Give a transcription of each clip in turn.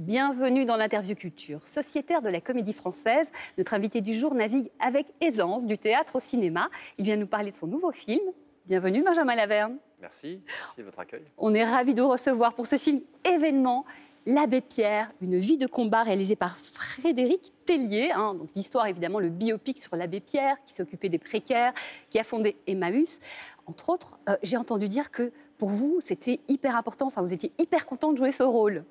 Bienvenue dans l'interview culture. Sociétaire de la Comédie Française, notre invité du jour navigue avec aisance du théâtre au cinéma. Il vient nous parler de son nouveau film. Bienvenue Benjamin Laverne. Merci de votre accueil. On est ravis de vous recevoir pour ce film événement, L'Abbé Pierre, une vie de combat réalisée par Frédéric Tellier. Donc l'histoire, évidemment, le biopic sur l'Abbé Pierre, qui s'occupait des précaires, qui a fondé Emmaüs. Entre autres, j'ai entendu dire que pour vous, c'était hyper important, enfin vous étiez hyper content de jouer ce rôle.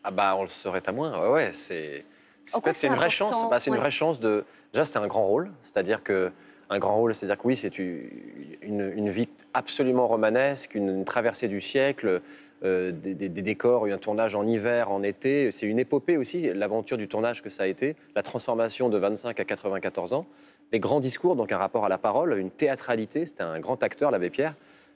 Ah bah, on le saurait à moins, ouais, c'est une vraie chance. C'est une vraie chance de... Déjà, c'est un grand rôle, c'est-à-dire que un grand rôle, c'est-à-dire que oui, c'est une vie absolument romanesque, une traversée du siècle, des décors, un tournage en hiver, en été. C'est une épopée aussi, l'aventure du tournage que ça a été, la transformation de 25 à 94 ans, des grands discours, donc un rapport à la parole, une théâtralité. C'était un grand acteur, l'Abbé Pierre.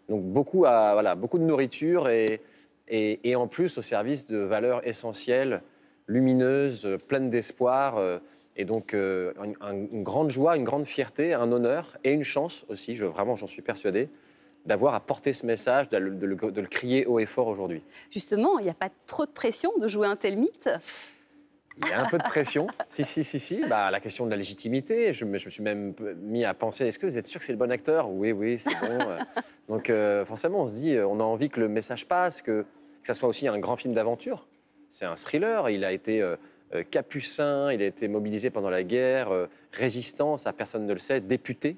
Donc beaucoup de nourriture et en plus au service de valeurs essentielles, lumineuses, pleines d'espoir. Et donc, une grande joie, une grande fierté, un honneur et une chance aussi, vraiment j'en suis persuadé, d'avoir à porter ce message, de le crier haut et fort aujourd'hui. Justement, il n'y a pas trop de pression de jouer un tel mythe? Il y a un peu de pression, si. Bah, la question de la légitimité, je me suis même mis à penser, est-ce que vous êtes sûr que c'est le bon acteur? Oui, c'est bon. Donc forcément, on se dit, on a envie que le message passe, que ça soit aussi un grand film d'aventure. C'est un thriller, il a été... capucin, il a été mobilisé pendant la guerre, résistant, ça personne ne le sait, député.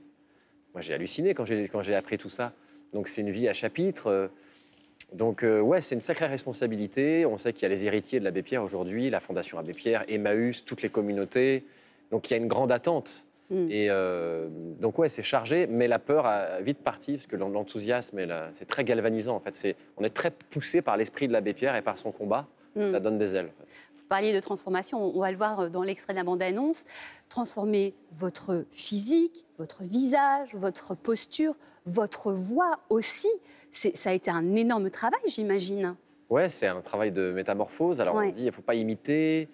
Moi j'ai halluciné quand j'ai appris tout ça. Donc c'est une vie à chapitre. Ouais, c'est une sacrée responsabilité. On sait qu'il y a les héritiers de l'Abbé Pierre aujourd'hui, la Fondation Abbé Pierre, Emmaüs, toutes les communautés. Donc il y a une grande attente. Et donc ouais, c'est chargé, mais la peur a vite parti, parce que l'enthousiasme, c'est très galvanisant en fait. On est très poussé par l'esprit de l'Abbé Pierre et par son combat. Ça donne des ailes. En fait. Vous parliez de transformation, on va le voir dans l'extrait de la bande-annonce. Transformer votre physique, votre visage, votre posture, votre voix aussi. Ça a été un énorme travail, j'imagine. Ouais, c'est un travail de métamorphose. Alors on se dit, il ne faut pas imiter,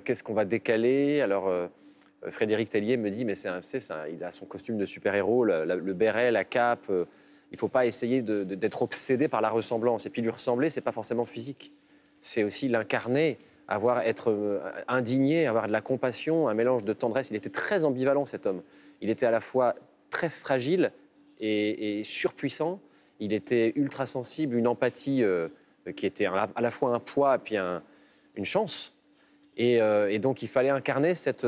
qu'est-ce qu'on va décaler? Alors Frédéric Tellier me dit, mais il a son costume de super-héros, le béret, la cape. Il ne faut pas essayer d'être obsédé par la ressemblance. Et puis lui ressembler, ce n'est pas forcément physique. C'est aussi l'incarner. Être indigné, avoir de la compassion, un mélange de tendresse. Il était très ambivalent, cet homme. Il était à la fois très fragile et surpuissant. Il était ultra sensible, une empathie qui était à la fois un poids et puis une chance. Et donc, il fallait incarner cette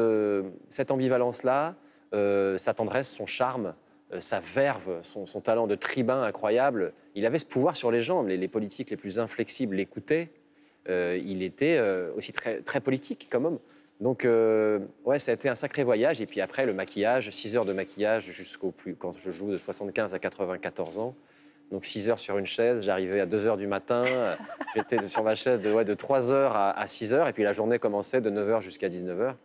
ambivalence-là, sa tendresse, son charme, sa verve, son talent de tribun incroyable. Il avait ce pouvoir sur les gens. Les politiques les plus inflexibles l'écoutaient. Il était aussi très, très politique comme homme. Donc, ouais, ça a été un sacré voyage. Et puis après, le maquillage, 6 heures de maquillage quand je joue de 75 à 94 ans. Donc 6 heures sur une chaise, j'arrivais à 2 heures du matin. J'étais sur ma chaise de 3 heures à 6 heures. Et puis la journée commençait de 9 heures jusqu'à 19 heures.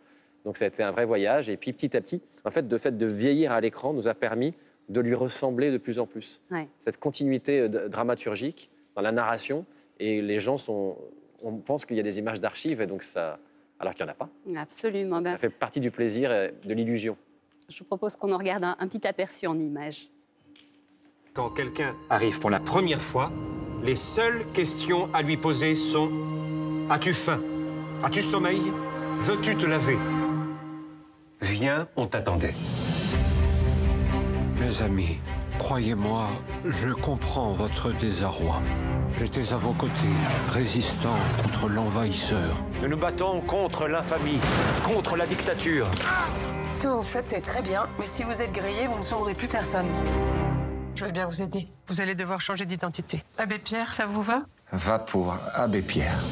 Donc ça a été un vrai voyage. Et puis petit à petit, en fait, le fait de vieillir à l'écran nous a permis de lui ressembler de plus en plus. Ouais. Cette continuité dramaturgique dans la narration. Et les gens on pense qu'il y a des images d'archives, et donc ça, alors qu'il n'y en a pas. Absolument. Ça fait partie du plaisir et de l'illusion. Je vous propose qu'on en regarde un petit aperçu en images. Quand quelqu'un arrive pour la première fois, les seules questions à lui poser sont « As-tu faim? As-tu sommeil? Veux-tu te laver? Viens, on t'attendait. » Mes amis, croyez-moi, je comprends votre désarroi. J'étais à vos côtés, résistant contre l'envahisseur. Nous nous battons contre l'infamie, contre la dictature. Ce que vous faites, c'est très bien, mais si vous êtes grillé, vous ne sauverez plus personne. Je vais bien vous aider. Vous allez devoir changer d'identité. Abbé Pierre, ça vous va? Va pour Abbé Pierre.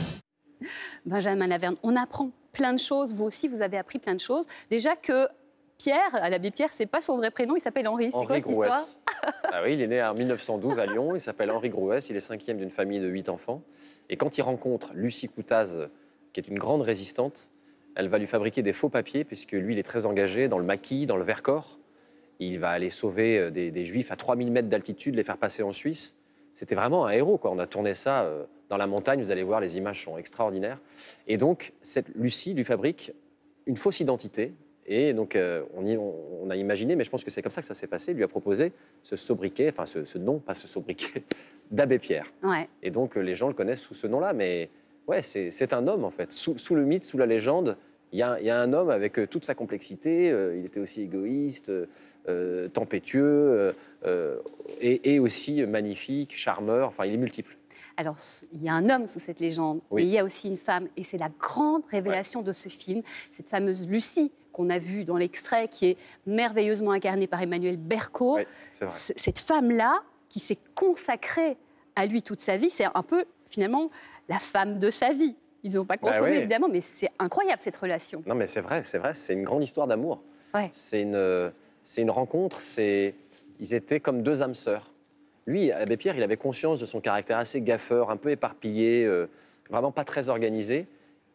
Benjamin Laverne, on apprend plein de choses. Vous aussi, vous avez appris plein de choses. Déjà que Pierre, à l'Abbé Pierre, c'est pas son vrai prénom, il s'appelle Henri. C'est quoi cette histoire? Ah oui, il est né en 1912 à Lyon, il s'appelle Henri Grouès, il est 5e d'une famille de 8 enfants. Et quand il rencontre Lucie Coutaz, qui est une grande résistante, elle va lui fabriquer des faux papiers, puisque lui, il est très engagé dans le maquis, dans le Vercors. Il va aller sauver des Juifs à 3000 mètres d'altitude, les faire passer en Suisse. C'était vraiment un héros, quoi. On a tourné ça dans la montagne, vous allez voir, les images sont extraordinaires. Et donc, cette Lucie lui fabrique une fausse identité. Et donc, on a imaginé, mais je pense que c'est comme ça que ça s'est passé, lui a proposé ce sobriquet, enfin ce nom, pas ce sobriquet, d'Abbé Pierre. Ouais. Et donc, les gens le connaissent sous ce nom-là, mais ouais, c'est un homme, en fait. Sous le mythe, sous la légende, il y a un homme avec toute sa complexité. Il était aussi égoïste, tempétueux, et aussi magnifique, charmeur. Enfin, il est multiple. Alors, il y a un homme sous cette légende, Oui. mais il y a aussi une femme. Et c'est la grande révélation de ce film, cette fameuse Lucie qu'on a vue dans l'extrait, qui est merveilleusement incarnée par Emmanuel Berco. Oui, c'est vrai. Cette femme-là, qui s'est consacrée à lui toute sa vie, c'est un peu, finalement, la femme de sa vie. Ils n'ont pas consommé, oui. évidemment, mais c'est incroyable, cette relation. Non, mais c'est vrai, c'est une grande histoire d'amour. Ouais. C'est une rencontre, ils étaient comme deux âmes sœurs. Lui, l'abbé Pierre, il avait conscience de son caractère assez gaffeur, un peu éparpillé, vraiment pas très organisé.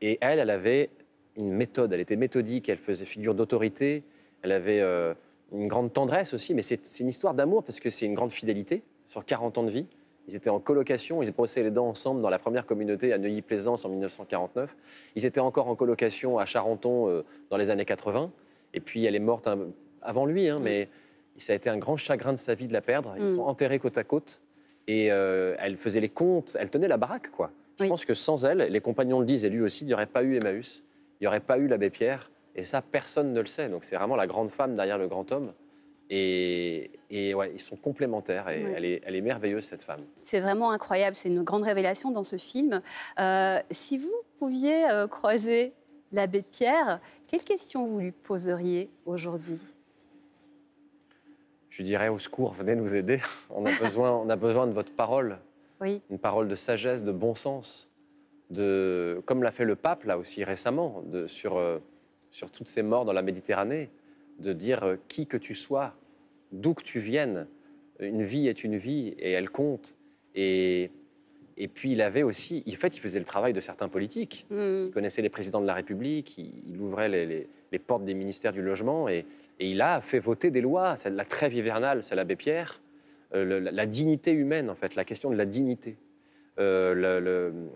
Et elle avait une méthode, elle était méthodique, elle faisait figure d'autorité, elle avait une grande tendresse aussi, mais c'est une histoire d'amour parce que c'est une grande fidélité sur 40 ans de vie. Ils étaient en colocation, ils se brossaient les dents ensemble dans la première communauté à Neuilly-Plaisance en 1949. Ils étaient encore en colocation à Charenton dans les années 80. Et puis elle est morte avant lui, hein, mais ça a été un grand chagrin de sa vie de la perdre. Ils sont enterrés côte à côte. Et elle faisait les comptes, elle tenait la baraque, quoi. Je pense que sans elle, les compagnons le disent, et lui aussi, il n'y aurait pas eu Emmaüs, il n'y aurait pas eu l'abbé Pierre. Et ça, personne ne le sait. Donc c'est vraiment la grande femme derrière le grand homme. Et ouais, ils sont complémentaires. Et elle est merveilleuse, cette femme. C'est vraiment incroyable. C'est une grande révélation dans ce film. Si vous pouviez croiser l'abbé Pierre, quelle question vous lui poseriez aujourd'hui ? Je dirais au secours, venez nous aider. On a besoin de votre parole. Oui. Une parole de sagesse, de bon sens. Comme l'a fait le pape, là aussi, récemment, sur toutes ces morts dans la Méditerranée, de dire qui que tu sois, d'où que tu viennes, une vie est une vie et elle compte. Et puis il avait aussi, en fait, il faisait le travail de certains politiques. Il connaissait les présidents de la République, il ouvrait les portes des ministères du logement et il a fait voter des lois. La trêve hivernale, c'est l'abbé Pierre. La dignité humaine, en fait, la question de la dignité.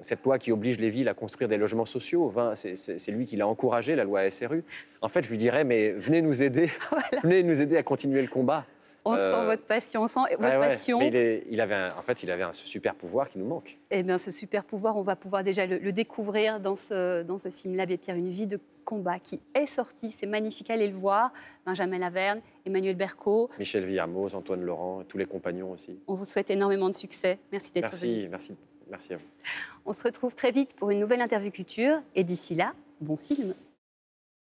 Cette loi qui oblige les villes à construire des logements sociaux, c'est lui qui l'a encouragé, la loi SRU. En fait, je lui dirais, mais venez nous aider, voilà. Venez nous aider à continuer le combat. On sent votre passion, on sent votre passion. Mais il avait un super pouvoir qui nous manque. Eh bien, ce super pouvoir, on va pouvoir déjà le découvrir dans ce film, L'Abbé Pierre, une vie de combat qui est sorti. C'est magnifique, allez le voir. Benjamin Laverne, Emmanuel Berco. Michel Villermoz, Antoine Laurent, et tous les compagnons aussi. On vous souhaite énormément de succès. Merci d'être venu. Merci à vous. On se retrouve très vite pour une nouvelle interview culture. Et d'ici là, bon film.